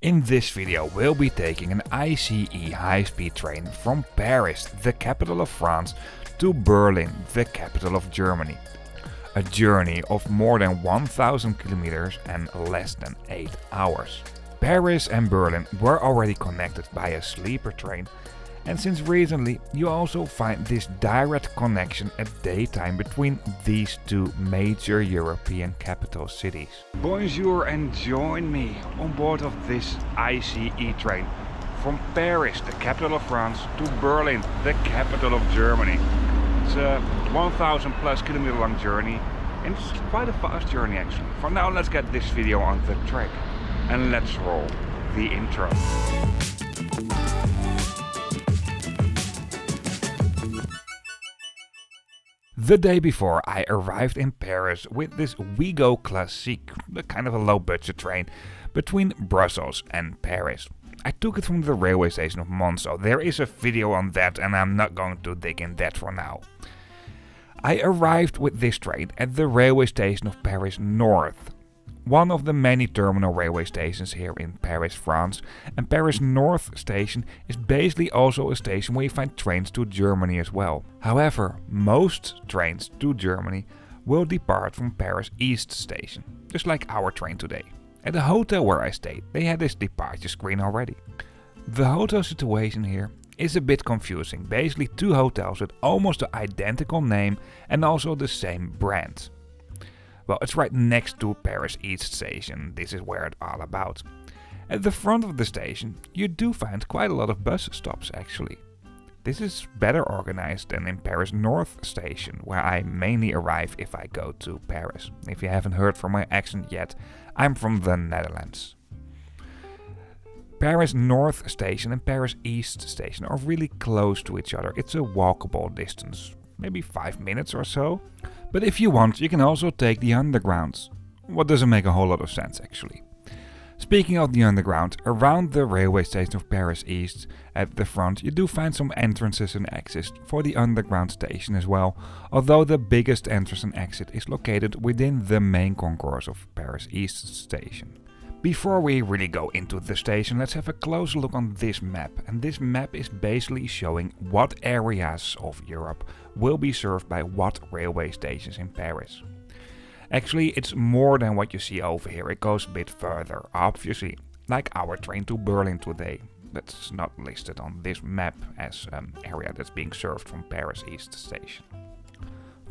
In this video we'll be taking an ICE high-speed train from Paris, the capital of France, to Berlin, the capital of Germany. A journey of more than 1000 kilometers and less than 8 hours. Paris and Berlin were already connected by a sleeper train, and since recently you also find this direct connection at daytime between these two major European capital cities. Bonjour and join me on board of this ICE train from Paris, the capital of France, to Berlin, the capital of Germany. It's a 1000 plus kilometer long journey and it's quite a fast journey actually. For now let's get this video on the track and let's roll the intro. The day before I arrived in Paris with this Ouigo Classique, the kind of a low budget train between Brussels and Paris. I took it from the railway station of Mons, so there is a video on that and I'm not going to dig in that for now. I arrived with this train at the railway station of Paris North, one of the many terminal railway stations here in Paris, France, and Paris North station is basically also a station where you find trains to Germany as well. However, most trains to Germany will depart from Paris East station, just like our train today. At the hotel where I stayed, they had this departure screen already. The hotel situation here is a bit confusing, basically two hotels with almost the identical name and also the same brand. Well, it's right next to Paris East station, this is where it's all about. At the front of the station you do find quite a lot of bus stops actually. This is better organized than in Paris North station, where I mainly arrive if I go to Paris. If you haven't heard from my accent yet, I'm from the Netherlands. Paris North station and Paris East station are really close to each other. It's a walkable distance, maybe 5 minutes or so. But if you want, you can also take the undergrounds. What doesn't make a whole lot of sense actually. Speaking of the underground, around the railway station of Paris East, at the front you do find some entrances and exits for the underground station as well, although the biggest entrance and exit is located within the main concourse of Paris East station. Before we really go into the station, let's have a closer look on this map. And this map is basically showing what areas of Europe will be served by what railway stations in Paris. Actually, it's more than what you see over here. It goes a bit further, obviously, like our train to Berlin today. That's not listed on this map as an area that's being served from Paris East station.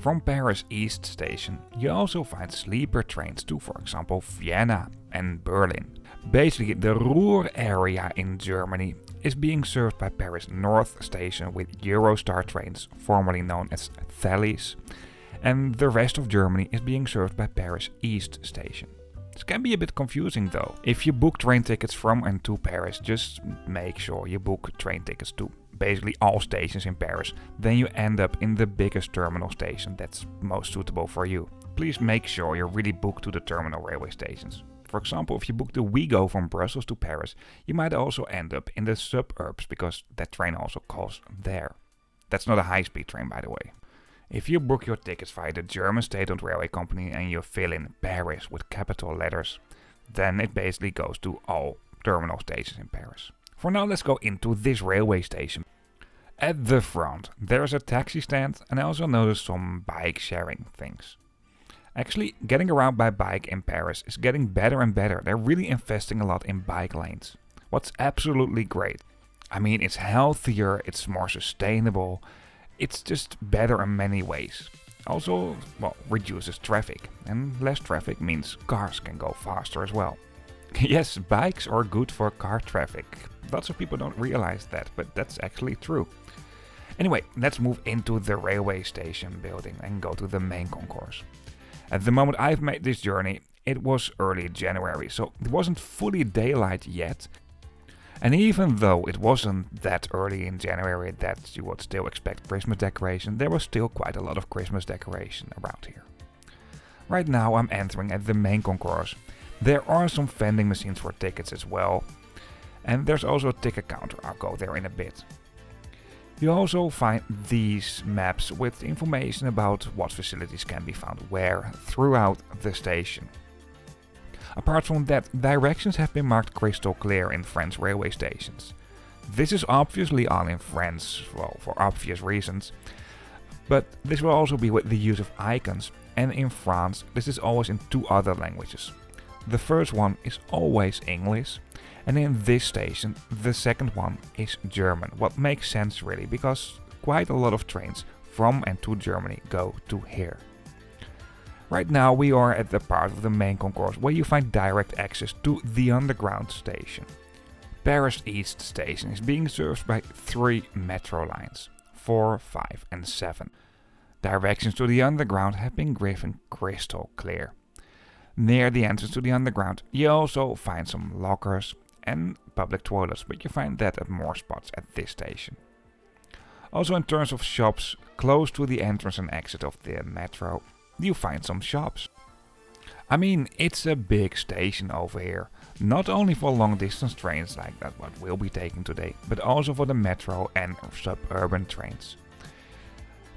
From Paris East station you also find sleeper trains to, for example, Vienna and Berlin. Basically the Ruhr area in Germany is being served by Paris North station with Eurostar trains, formerly known as Thalys, and the rest of Germany is being served by Paris East station. This can be a bit confusing though. If you book train tickets from and to Paris, just make sure you book train tickets to basically all stations in Paris, then you end up in the biggest terminal station that's most suitable for you. Please make sure you really book to the terminal railway stations. For example, if you book the Ouigo from Brussels to Paris, you might also end up in the suburbs because that train also calls there. That's not a high-speed train, by the way. If you book your tickets via the German state-owned railway company and you fill in Paris with capital letters, then it basically goes to all terminal stations in Paris. For now let's go into this railway station. At the front there's a taxi stand and I also noticed some bike sharing things. Actually, getting around by bike in Paris is getting better and better. They're really investing a lot in bike lanes. What's absolutely great. I mean, it's healthier, it's more sustainable, it's just better in many ways. Also, well, reduces traffic, and less traffic means cars can go faster as well. Yes, bikes are good for car traffic. Lots of people don't realize that, but that's actually true. Anyway, let's move into the railway station building and go to the main concourse. At the moment I've made this journey, it was early January, so it wasn't fully daylight yet. And even though it wasn't that early in January that you would still expect Christmas decoration, there was still quite a lot of Christmas decoration around here. Right now I'm entering at the main concourse. There are some vending machines for tickets as well. And there's also a ticket counter, I'll go there in a bit. You also find these maps with information about what facilities can be found where throughout the station. Apart from that, directions have been marked crystal clear in French railway stations. This is obviously all in French, well, for obvious reasons, but this will also be with the use of icons, and in France this is always in 2 other languages. The first one is always English, and in this station the second one is German, what makes sense really, because quite a lot of trains from and to Germany go to here. Right now we are at the part of the main concourse where you find direct access to the underground station. Paris East station is being served by 3 metro lines, 4, 5 and 7. Directions to the underground have been given crystal clear. Near the entrance to the underground you also find some lockers and public toilets, but you find that at more spots at this station. Also in terms of shops, close to the entrance and exit of the metro, you find some shops. I mean, it's a big station over here, not only for long distance trains like that what we'll be taking today, but also for the metro and suburban trains.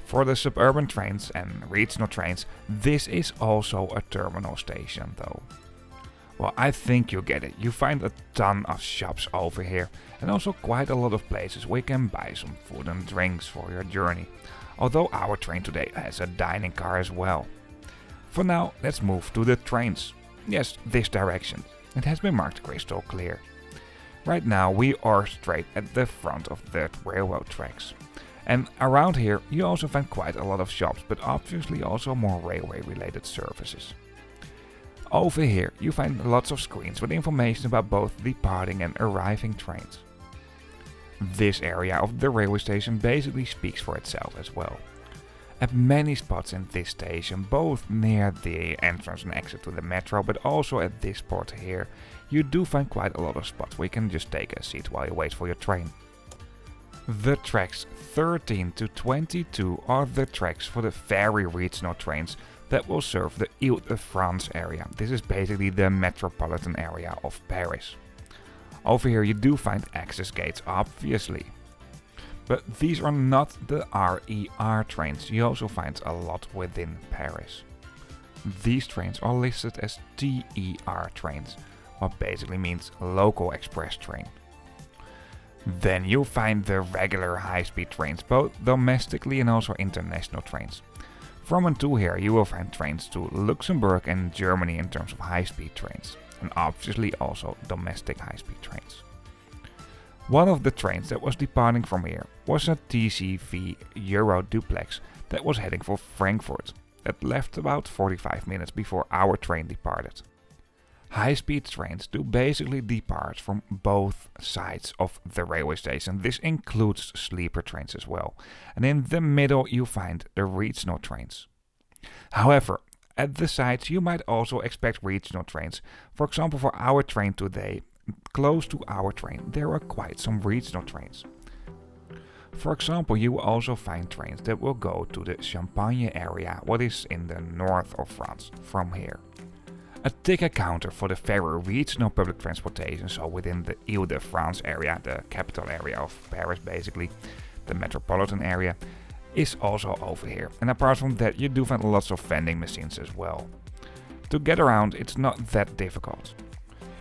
For the suburban trains and regional trains, this is also a terminal station though. Well, I think you get it. You find a ton of shops over here and also quite a lot of places where you can buy some food and drinks for your journey. Although our train today has a dining car as well. For now, let's move to the trains. Yes, this direction. It has been marked crystal clear. Right now we are straight at the front of the railroad tracks. And around here you also find quite a lot of shops, but obviously also more railway related services. Over here you find lots of screens with information about both departing and arriving trains. This area of the railway station basically speaks for itself as well. At many spots in this station, both near the entrance and exit to the metro, but also at this port here, you do find quite a lot of spots where you can just take a seat while you wait for your train. The tracks 13 to 22 are the tracks for the very regional trains that will serve the Ile-de-France area. This is basically the metropolitan area of Paris. Over here you do find access gates, obviously. But these are not the RER trains, you also find a lot within Paris. These trains are listed as TER trains, what basically means local express train. Then you'll find the regular high-speed trains, both domestically and also international trains. From and to here you will find trains to Luxembourg and Germany in terms of high-speed trains, and obviously also domestic high-speed trains. One of the trains that was departing from here was a TGV Euro duplex that was heading for Frankfurt, that left about 45 minutes before our train departed. High-speed trains do basically depart from both sides of the railway station. This includes sleeper trains as well. And in the middle you find the regional trains. However, at the sides you might also expect regional trains. For example, for our train today, close to our train, there are quite some regional trains. For example, you will also find trains that will go to the Champagne area, what is in the north of France, from here. A ticket counter for the very regional public transportation, so within the Ile-de-France area, the capital area of Paris basically, the metropolitan area, is also over here. And apart from that you do find lots of vending machines as well. To get around it's not that difficult.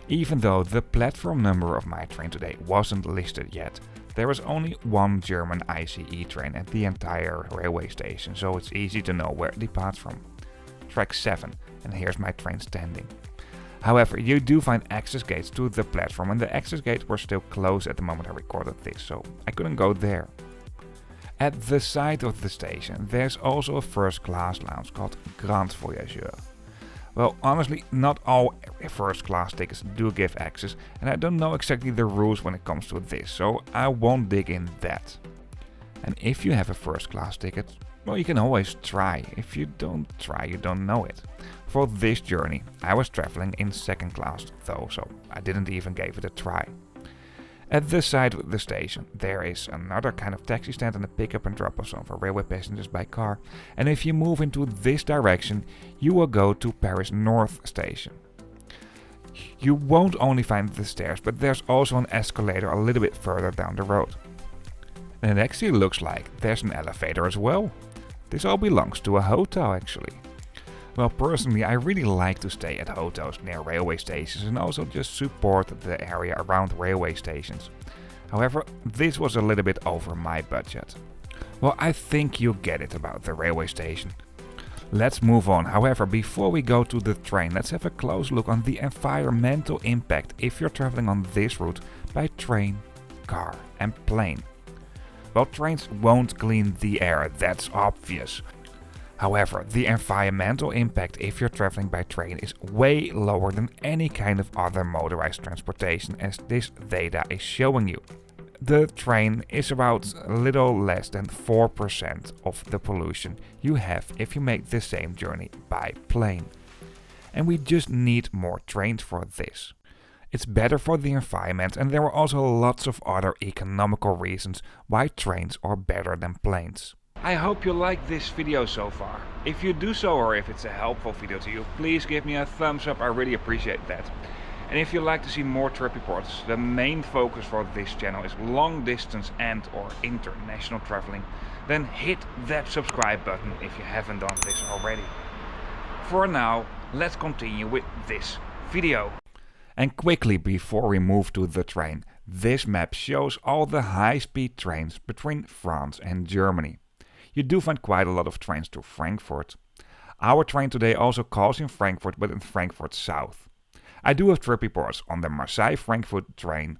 Even though the platform number of my train today wasn't listed yet, there is only one German ICE train at the entire railway station, so it's easy to know where it departs from. Track 7, and here's my train standing. However, you do find access gates to the platform, and the access gates were still closed at the moment I recorded this, so I couldn't go there. At the side of the station there's also a first class lounge called Grand Voyageur. Well, honestly, not all first class tickets do give access, and I don't know exactly the rules when it comes to this, so I won't dig in that. And if you have a first class ticket, well, you can always try. If you don't try, you don't know it. For this journey, I was traveling in second class though, so I didn't even give it a try. At the side of the station, there is another kind of taxi stand and a pick-up and drop-off zone for railway passengers by car. And if you move into this direction, you will go to Paris North Station. You won't only find the stairs, but there's also an escalator a little bit further down the road. And it actually looks like there's an elevator as well. This all belongs to a hotel actually. Well, personally, I really like to stay at hotels near railway stations and also just support the area around railway stations. However, this was a little bit over my budget. Well, I think you get it about the railway station. Let's move on. However, before we go to the train, let's have a close look on the environmental impact if you're traveling on this route by train, car and plane. Well, trains won't clean the air, that's obvious. However, the environmental impact if you're traveling by train is way lower than any kind of other motorized transportation, as this data is showing you. The train is about a little less than 4% of the pollution you have if you make the same journey by plane. And we just need more trains for this. It's better for the environment, and there are also lots of other economical reasons why trains are better than planes. I hope you like this video so far. If you do so, or if it's a helpful video to you, please give me a thumbs up, I really appreciate that. And if you'd like to see more trip reports, the main focus for this channel is long distance and or international traveling, then hit that subscribe button if you haven't done this already. For now, let's continue with this video. And quickly before we move to the train, this map shows all the high-speed trains between France and Germany. You do find quite a lot of trains to Frankfurt. Our train today also calls in Frankfurt, but in Frankfurt South. I do have trip reports on the Marseille-Frankfurt train,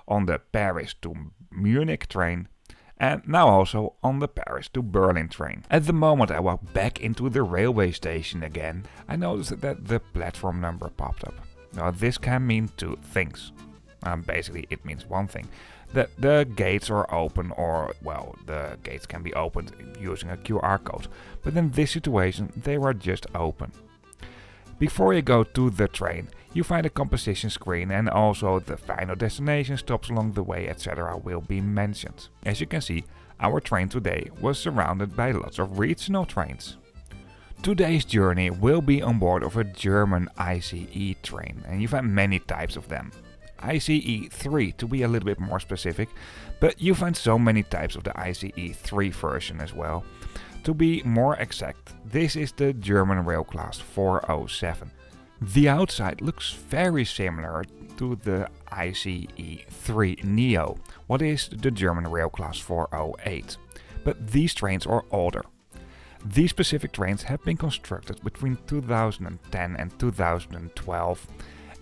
on the Paris to Munich train, and now also on the Paris to Berlin train. At the moment I walk back into the railway station again, I noticed that the platform number popped up. Now this can mean two things. Basically it means one thing, that the gates are open, or well, the gates can be opened using a QR code, but in this situation they were just open. Before you go to the train, you find a composition screen, and also the final destination, stops along the way, etc. will be mentioned. As you can see, our train today was surrounded by lots of regional trains. Today's journey will be on board of a German ICE train, and you find many types of them. ICE 3 to be a little bit more specific, but you find so many types of the ICE 3 version as well. To be more exact, this is the German rail class 407. The outside looks very similar to the ICE 3 Neo, what is the German rail class 408. But these trains are older. These specific trains have been constructed between 2010 and 2012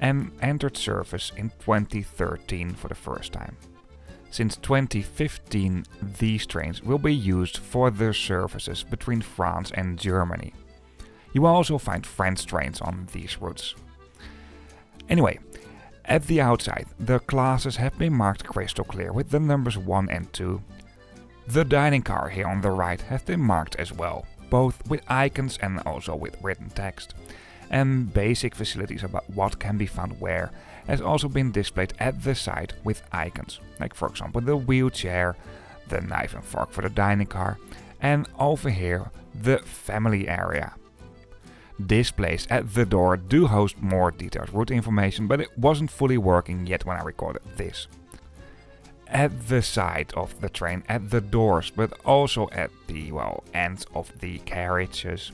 and entered service in 2013 for the first time. Since 2015, these trains will be used for their services between France and Germany. You will also find French trains on these routes. Anyway, at the outside, the classes have been marked crystal clear with the numbers 1 and 2. The dining car here on the right have been marked as well, both with icons and also with written text. And basic facilities about what can be found where has also been displayed at the side with icons, like for example the wheelchair, the knife and fork for the dining car, and over here the family area. Displays at the door do host more detailed route information, but it wasn't fully working yet when I recorded this. At the side of the train, at the doors, but also at the ends of the carriages,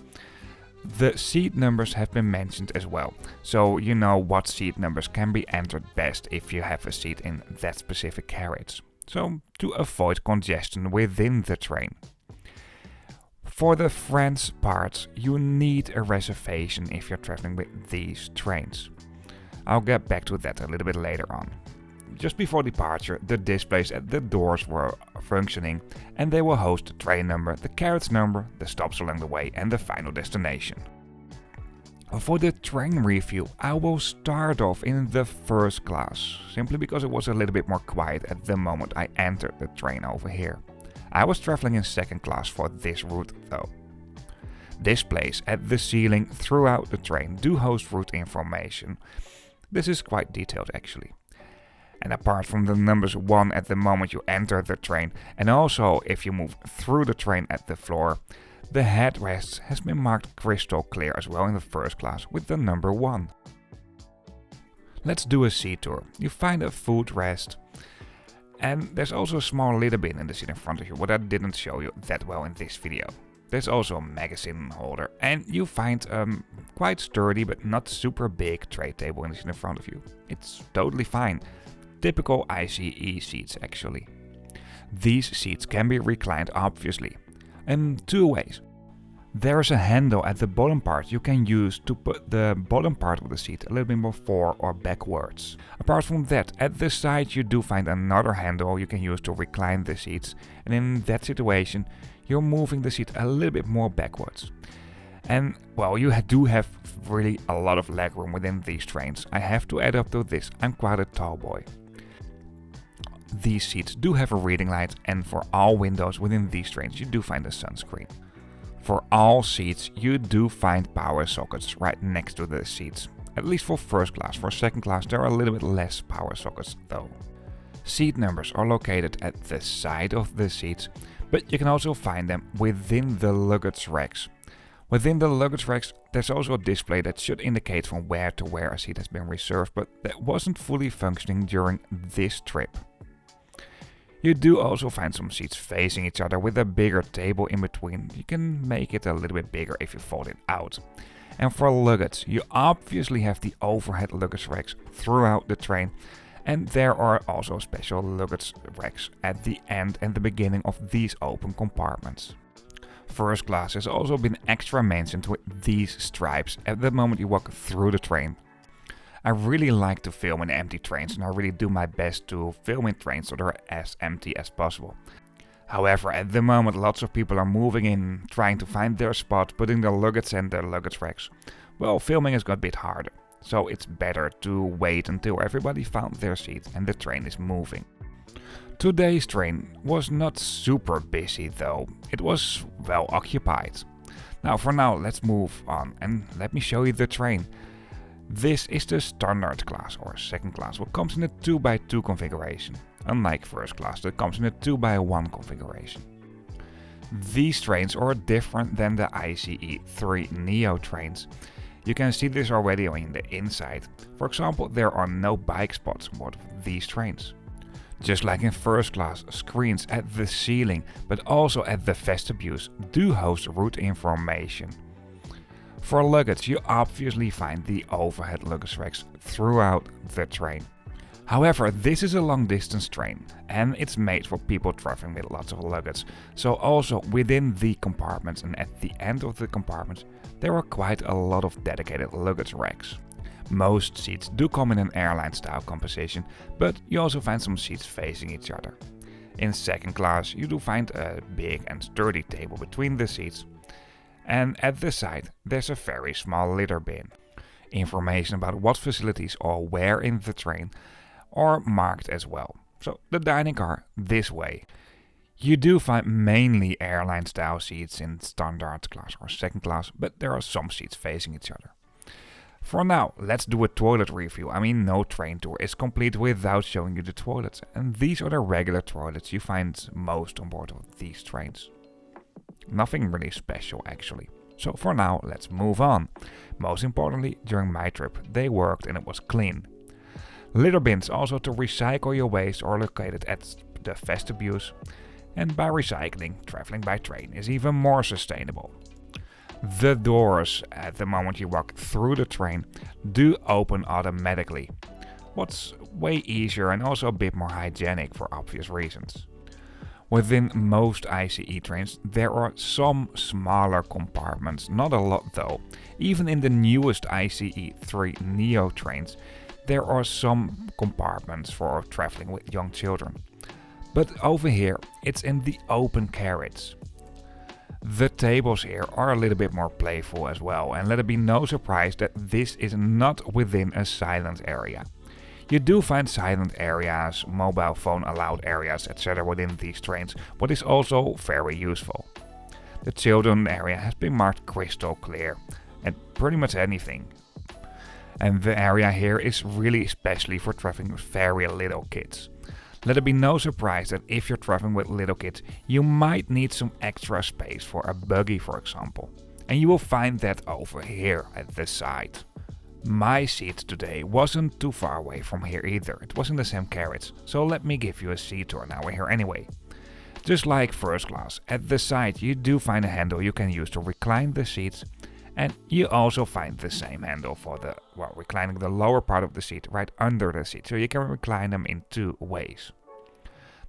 the seat numbers have been mentioned as well, so you know what seat numbers can be entered best if you have a seat in that specific carriage, so to avoid congestion within the train. For the French parts, you need a reservation if you're traveling with these trains. I'll get back to that a little bit later on. Just before departure, the displays at the doors were functioning, and they will host the train number, the carriage number, the stops along the way and the final destination. For the train review, I will start off in the first class, simply because it was a little bit more quiet at the moment I entered the train over here. I was traveling in second class for this route though. Displays at the ceiling throughout the train do host route information. This is quite detailed actually. And apart from the numbers 1 at the moment you enter the train, and also if you move through the train at the floor, the headrests has been marked crystal clear as well in the first class with the number 1. Let's do a seat tour. You find a footrest, and there's also a small litter bin in the seat in front of you, what I didn't show you that well in this video. There's also a magazine holder, and you find a quite sturdy but not super big tray table in the front of you. It's totally fine. Typical ICE seats actually. These seats can be reclined obviously, in two ways. There's a handle at the bottom part you can use to put the bottom part of the seat a little bit more forward or backwards. Apart from that, at the side you do find another handle you can use to recline the seats, and in that situation you're moving the seat a little bit more backwards. And well, you do have really a lot of legroom within these trains. I have to add up to this, I'm quite a tall boy. These seats do have a reading light, and for all windows within these trains you do find a sunscreen. For all seats you do find power sockets right next to the seats. At least for first class. For second class there are a little bit less power sockets though. Seat numbers are located at the side of the seats, but you can also find them within the luggage racks. Within the luggage racks there's also a display that should indicate from where to where a seat has been reserved, but that wasn't fully functioning during this trip. You do also find some seats facing each other with a bigger table in between. You can make it a little bit bigger if you fold it out. And for luggage, you obviously have the overhead luggage racks throughout the train, and there are also special luggage racks at the end and the beginning of these open compartments. First class has also been extra mentioned with these stripes at the moment you walk through the train. I really like to film in empty trains, and I really do my best to film in trains so they're as empty as possible. However, at the moment lots of people are moving in, trying to find their spot, putting their luggage in their luggage racks. Well, filming is a bit harder, so it's better to wait until everybody found their seat and the train is moving. Today's train was not super busy though, it was well occupied. Now for now let's move on and let me show you the train. This is the standard class or second class, which comes in a 2x2 configuration, unlike first class that comes in a 2x1 configuration. These trains are different than the ICE 3 Neo trains. You can see this already on the inside. For example, there are no bike spots on board of these trains. Just like in first class, screens at the ceiling but also at the vestibules do host route information. For luggage, you obviously find the overhead luggage racks throughout the train. However, this is a long distance train and it's made for people traveling with lots of luggage. So also within the compartments and at the end of the compartments there are quite a lot of dedicated luggage racks. Most seats do come in an airline style composition, but you also find some seats facing each other. In second class you do find a big and sturdy table between the seats. And at the side there's a very small litter bin. Information about what facilities are where in the train are marked as well. So the dining car this way. You do find mainly airline style seats in standard class or second class, but there are some seats facing each other. For now, let's do a toilet review. I mean, no train tour is complete without showing you the toilets. And these are the regular toilets you find most on board of these trains. Nothing really special actually. So for now, let's move on. Most importantly, during my trip, they worked and it was clean. Litter bins also to recycle your waste are located at the vestibules. And by recycling, traveling by train is even more sustainable. The doors, at the moment you walk through the train, do open automatically. What's way easier and also a bit more hygienic for obvious reasons. Within most ICE trains there are some smaller compartments, not a lot though. Even in the newest ICE 3 Neo trains there are some compartments for traveling with young children. But over here it's in the open carriage. The tables here are a little bit more playful as well, and let it be no surprise that this is not within a silent area. You do find silent areas, mobile phone allowed areas, etc. within these trains, what is also very useful. The children area has been marked crystal clear, and pretty much anything. And the area here is really especially for traveling with very little kids. Let it be no surprise that if you're traveling with little kids, you might need some extra space for a buggy for example. And you will find that over here at the side. My seat today wasn't too far away from here either, it was in the same carriage, so let me give you a seat tour now we're here anyway. Just like first class, at the side you do find a handle you can use to recline the seats, and you also find the same handle for reclining the lower part of the seat right under the seat, so you can recline them in two ways.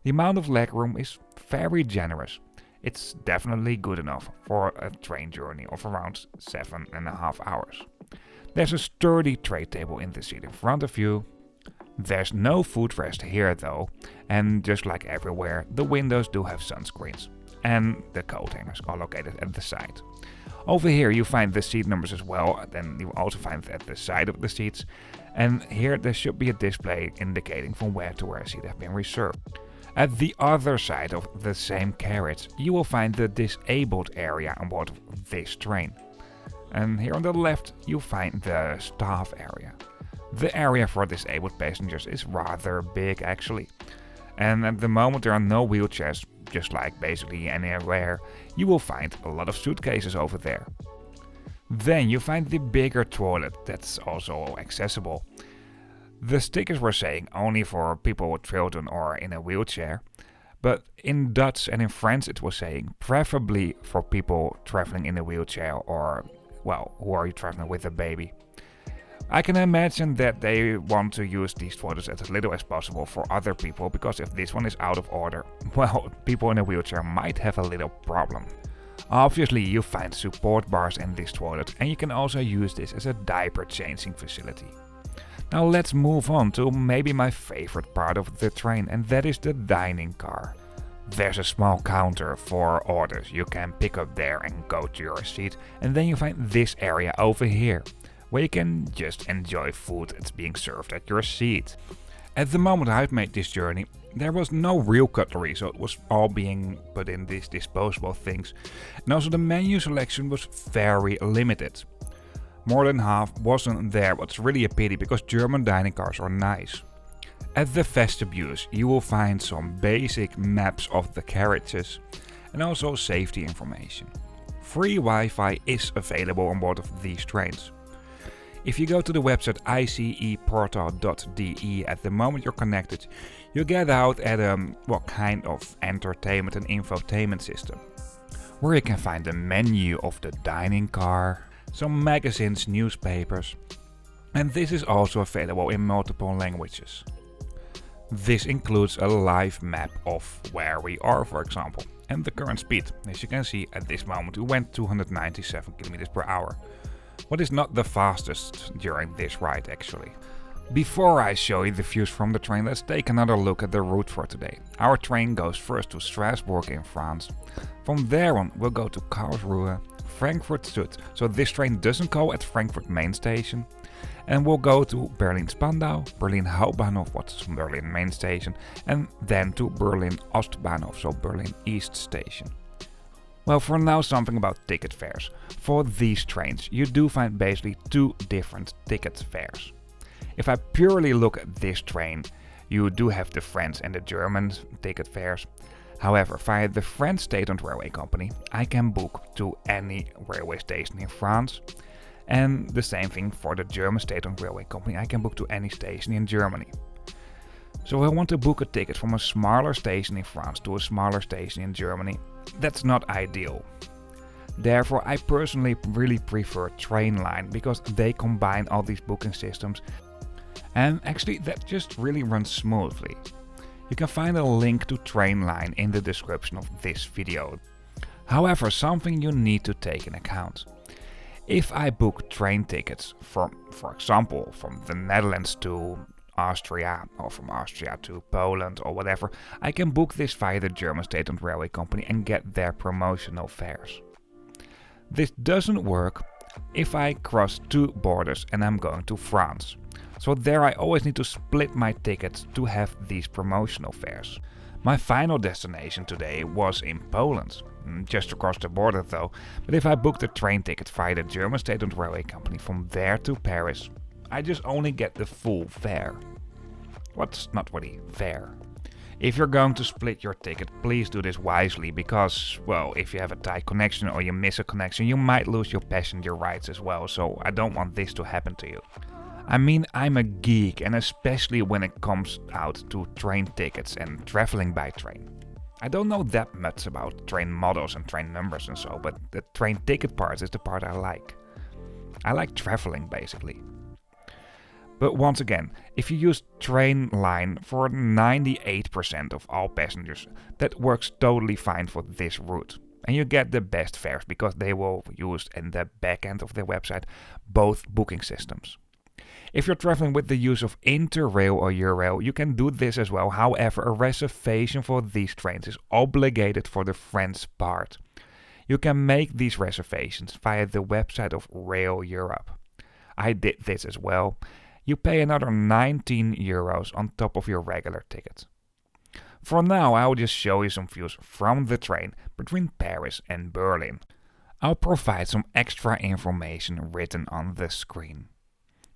The amount of legroom is very generous. It's definitely good enough for a train journey of around 7.5 hours. There's a sturdy tray table in the seat in front of you. There's no footrest here though, and just like everywhere, the windows do have sunscreens, and the coat hangers are located at the side. Over here you find the seat numbers as well, then you also find it at the side of the seats, and here there should be a display indicating from where to where a seat has been reserved. At the other side of the same carriage you will find the disabled area on board this train. And here on the left you find the staff area. The area for disabled passengers is rather big actually. And at the moment there are no wheelchairs, just like basically anywhere. You will find a lot of suitcases over there. Then you find the bigger toilet that's also accessible. The stickers were saying only for people with children or in a wheelchair, but in Dutch and in French it was saying preferably for people traveling in a wheelchair or, who are traveling with a baby. I can imagine that they want to use these toilets as little as possible for other people, because if this one is out of order, people in a wheelchair might have a little problem. Obviously you find support bars in this toilet, and you can also use this as a diaper changing facility. Now let's move on to maybe my favorite part of the train, and that is the dining car. There's a small counter for orders you can pick up there and go to your seat, and then you find this area over here, where you can just enjoy food that's being served at your seat. At the moment I've made this journey, there was no real cutlery, so it was all being put in these disposable things, and also the menu selection was very limited. More than half wasn't there, but it's really a pity because German dining cars are nice. At the vestibules you will find some basic maps of the carriages and also safety information. Free Wi-Fi is available on board of these trains. If you go to the website iceportal.de, at the moment you're connected, you get out at kind of entertainment and infotainment system, where you can find the menu of the dining car, some magazines, newspapers, and this is also available in multiple languages. This includes a live map of where we are, for example, and the current speed. As you can see, at this moment we went 297 km per hour. What is not the fastest during this ride actually. Before I show you the views from the train, let's take another look at the route for today. Our train goes first to Strasbourg in France. From there on we'll go to Karlsruhe, Frankfurt Sud, so this train doesn't go at Frankfurt main station. And we'll go to Berlin Spandau, Berlin Hauptbahnhof, what's Berlin main station, and then to Berlin Ostbahnhof, so Berlin East station. Well, for now something about ticket fares. For these trains you do find basically two different ticket fares. If I purely look at this train, you do have the French and the German ticket fares. However, via the French state-owned railway company, I can book to any railway station in France. And the same thing for the German state-owned railway company, I can book to any station in Germany. So I want to book a ticket from a smaller station in France to a smaller station in Germany. That's not ideal. Therefore, I personally really prefer Trainline, because they combine all these booking systems, and actually that just really runs smoothly. You can find a link to Trainline in the description of this video. However, something you need to take in account. If I book train tickets from, for example, from the Netherlands to Austria, or from Austria to Poland or whatever, I can book this via the German state-owned railway company and get their promotional fares. This doesn't work if I cross two borders and I'm going to France. So there I always need to split my tickets to have these promotional fares. My final destination today was in Poland, just across the border though, but if I booked a train ticket via the German state-owned railway company from there to Paris, I just only get the full fare. What's not really fair. If you're going to split your ticket, please do this wisely, because, well, if you have a tight connection or you miss a connection, you might lose your passenger rights as well, so I don't want this to happen to you. I mean, I'm a geek, and especially when it comes out to train tickets and traveling by train. I don't know that much about train models and train numbers and so, but the train ticket part is the part I like. I like traveling basically. But once again, if you use Trainline for 98% of all passengers, that works totally fine for this route. And you get the best fares because they will use in the backend of their website both booking systems. If you're traveling with the use of Interrail or Eurail, you can do this as well. However, a reservation for these trains is obligated for the French part. You can make these reservations via the website of Rail Europe. I did this as well. You pay another 19 euros on top of your regular ticket. For now, I'll just show you some views from the train between Paris and Berlin. I'll provide some extra information written on the screen.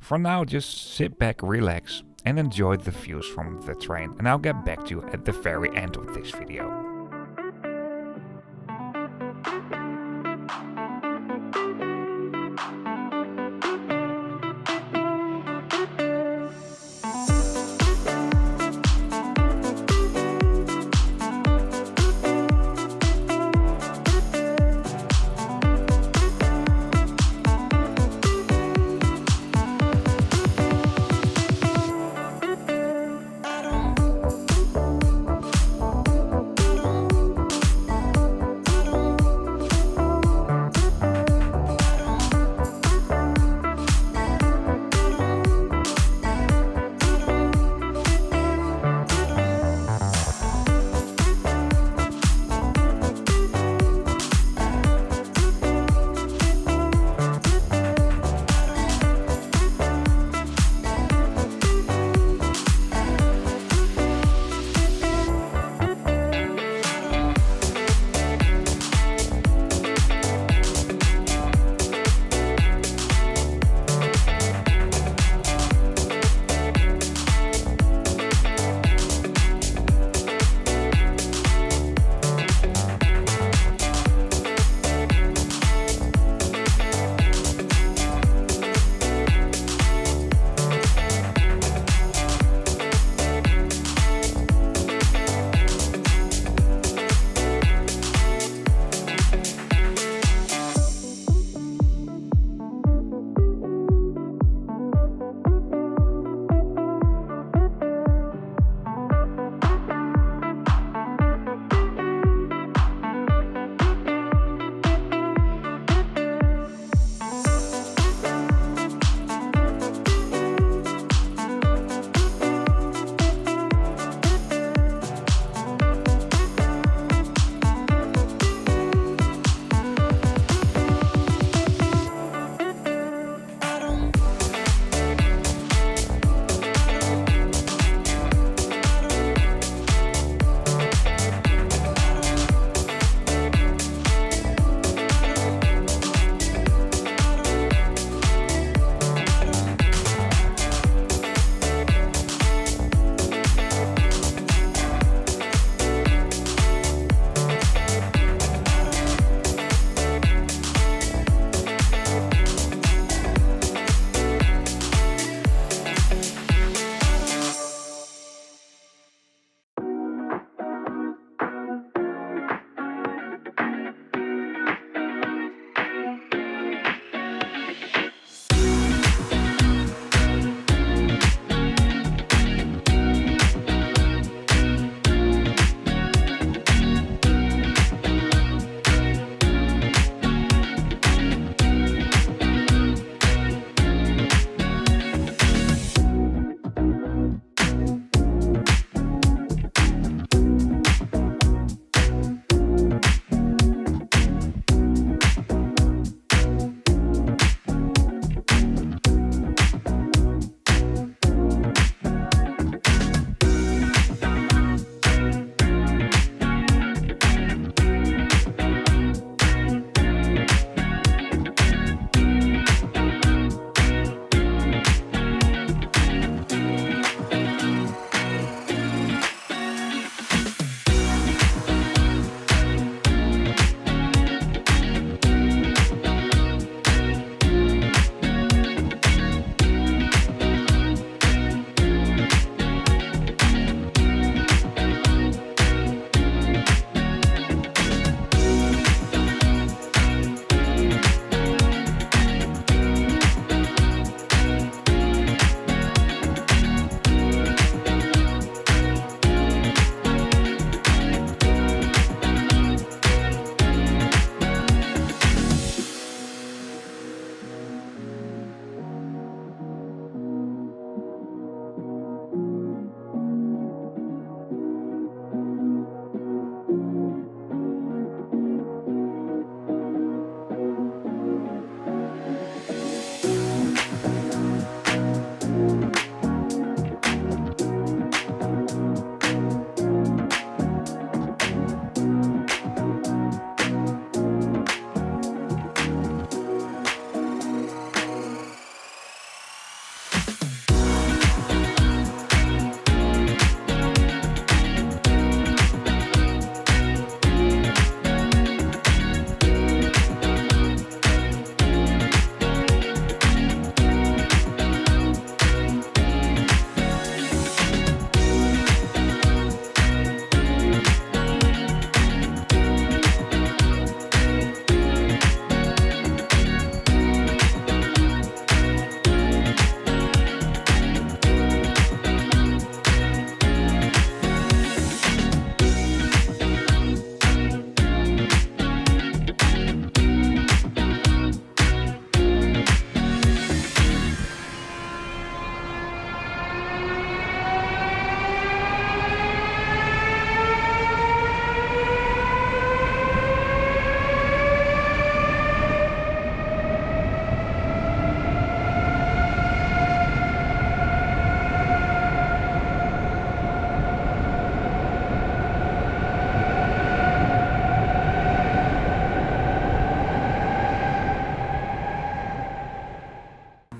For now, just sit back, relax, and enjoy the views from the train, and I'll get back to you at the very end of this video.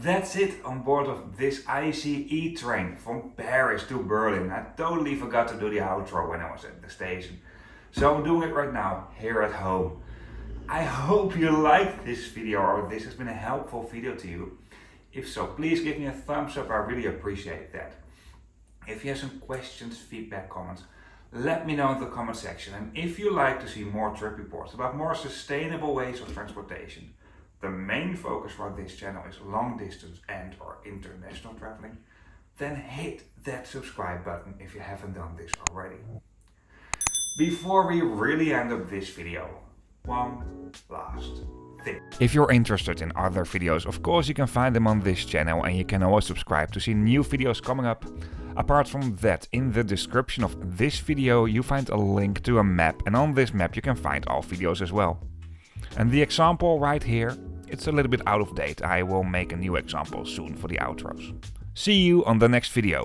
that's it on board of this ICE train from Paris to Berlin. I totally forgot to do the outro when I was at the station, so I'm doing it right now here at home. I hope you liked this video, or this has been a helpful video to you. If so, please give me a thumbs up, I really appreciate that. If you have some questions, feedback, comments, let me know in the comment section. And if you like to see more trip reports about more sustainable ways of transportation, the main focus for this channel is long distance and or international traveling, then hit that subscribe button if you haven't done this already. Before we really end up this video, one last thing. If you're interested in other videos, of course you can find them on this channel, and you can always subscribe to see new videos coming up. Apart from that, in the description of this video you find a link to a map, and on this map you can find all videos as well. And the example right here, it's a little bit out of date. I will make a new example soon for the outros. See you on the next video.